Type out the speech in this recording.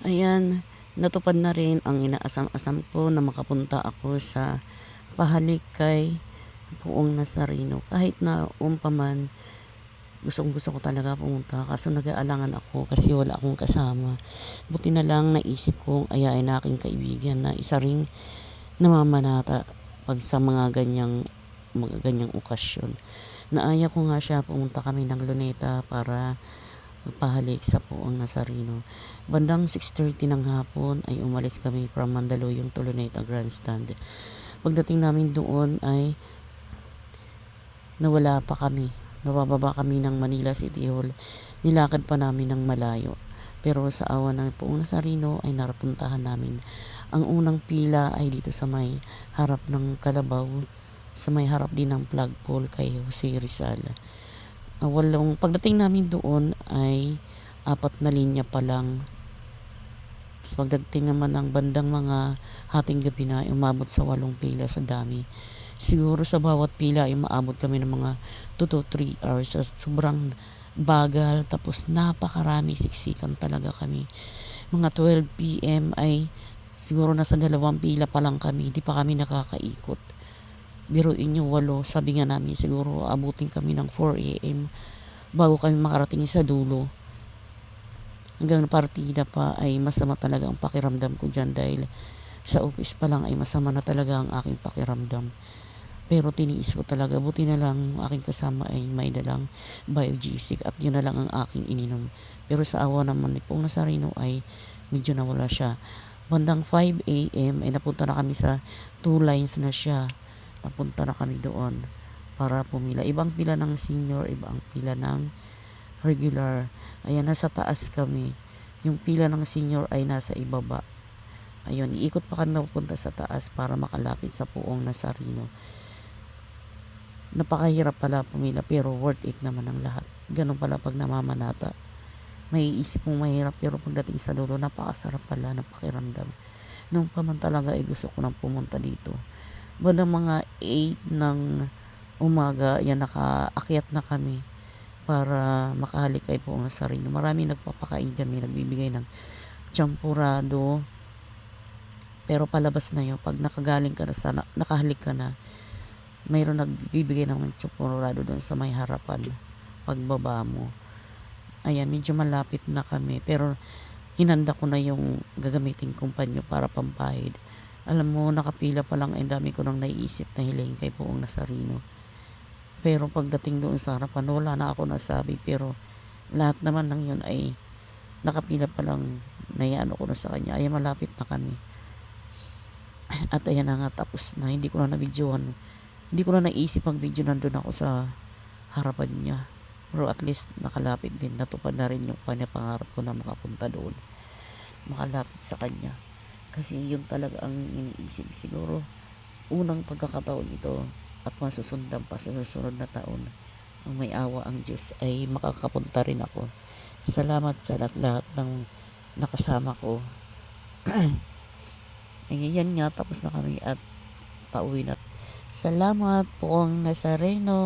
Ayan, natupad na rin ang inaasam-asam ko na makapunta ako sa pahalik kay Poong Nazareno. Kahit na umpaman, gustong-gusto ko talaga pumunta kaso nag-aalangan ako kasi wala akong kasama. Buti na lang naisip kong ayain na aking kaibigan na isa ring namamanata pag sa mga ganyang okasyon. Naaya ko nga siya, pumunta kami ng Luneta para magpahalik sa Poong Nazareno. Bandang 6:30 ng hapon ay umalis kami from Mandaluyong to Luneta Grandstand. Pagdating namin doon ay nawala pa kami. Nabababa kami ng Manila City Hall. Nilakad pa namin ng malayo. Pero sa awa ng Poong Nazareno ay narapuntahan namin. Ang unang pila ay dito sa may harap ng Kalabaw, sa may harap din ng flagpole kay Jose Rizal. Pagdating namin doon ay 4 na linya pa lang. Pagdating naman ng bandang mga hating gabi na, umabot sa 8 pila sa dami. Siguro sa bawat pila ay maabot kami ng mga 2 to 3 hours. Sobrang bagal, tapos napakarami, siksikan talaga kami. Mga 12 PM ay siguro nasa 2 pila pa lang kami, di pa kami nakakaikot. Biruin nyo, 8, sabi nga namin siguro abutin kami ng 4 AM bago kami makarating sa dulo. Hanggang partida pa ay masama talaga ang pakiramdam ko dyan dahil sa office pa lang ay masama na talaga ang aking pakiramdam. Pero tiniis ko talaga. Buti na lang aking kasama ay may dalang biogesic at yun na lang ang aking ininom. Pero sa awa naman ni Poong Nazareno ay medyo nawala siya. Bandang 5 AM ay napunta na kami sa 2 lines na siya. Napunta na kami doon para pumila. Ibang pila ng senior, ibang pila ng regular. Ayan, nasa taas kami. Yung pila ng senior ay nasa ibaba. Ayun, iikot pa kami papunta sa taas para makalapit sa Poong Nazareno. Napakahirap pala pumila pero worth it naman ang lahat. Ganun pala pag namamanata. May iisip mong mahirap pero pagdating sa dulo napakasarap pala ng pakiramdam. Nung pa man talaga ay gusto ko nang pumunta dito. Bandang mga 8 ng umaga, yan nakaakyat na kami para makahalik kay Poong Nazareno. Marami nagpapakain dyan, may nagbibigay ng champurado. Pero palabas na yun, pag nakagaling ka na nakahalik ka na, mayroon nagbibigay ng champurado doon sa may harapan pagbaba mo. Ayan, medyo malapit na kami pero hinanda ko na yung gagamitin kong panyo para pampahid. Alam mo, nakapila pa lang ay dami ko nang naiisip na hiling kay Poong Nazareno. Pero pagdating doon sa harapan, wala na ako nasabi. Pero lahat naman ng yun ay nakapila pa lang, naiano ko na sa kanya. Ay, malapit na kami. At ayan na nga, tapos na. Hindi ko na nabidyohan. Hindi ko na naisip ang video, nandun ako sa harapan niya. Pero at least nakalapit din. Natupad na rin yung pangarap ko na makapunta doon. Makalapit sa kanya. Kasi yun talaga ang iniisip. Siguro, unang pagkakataon ito at masusundan pa sa susunod na taon. Ang may awa ang Diyos ay makakapunta rin ako. Salamat sa lahat ng nakasama ko. Ay, yan nga, tapos na kami at pauwi na. Salamat Poong Nazareno.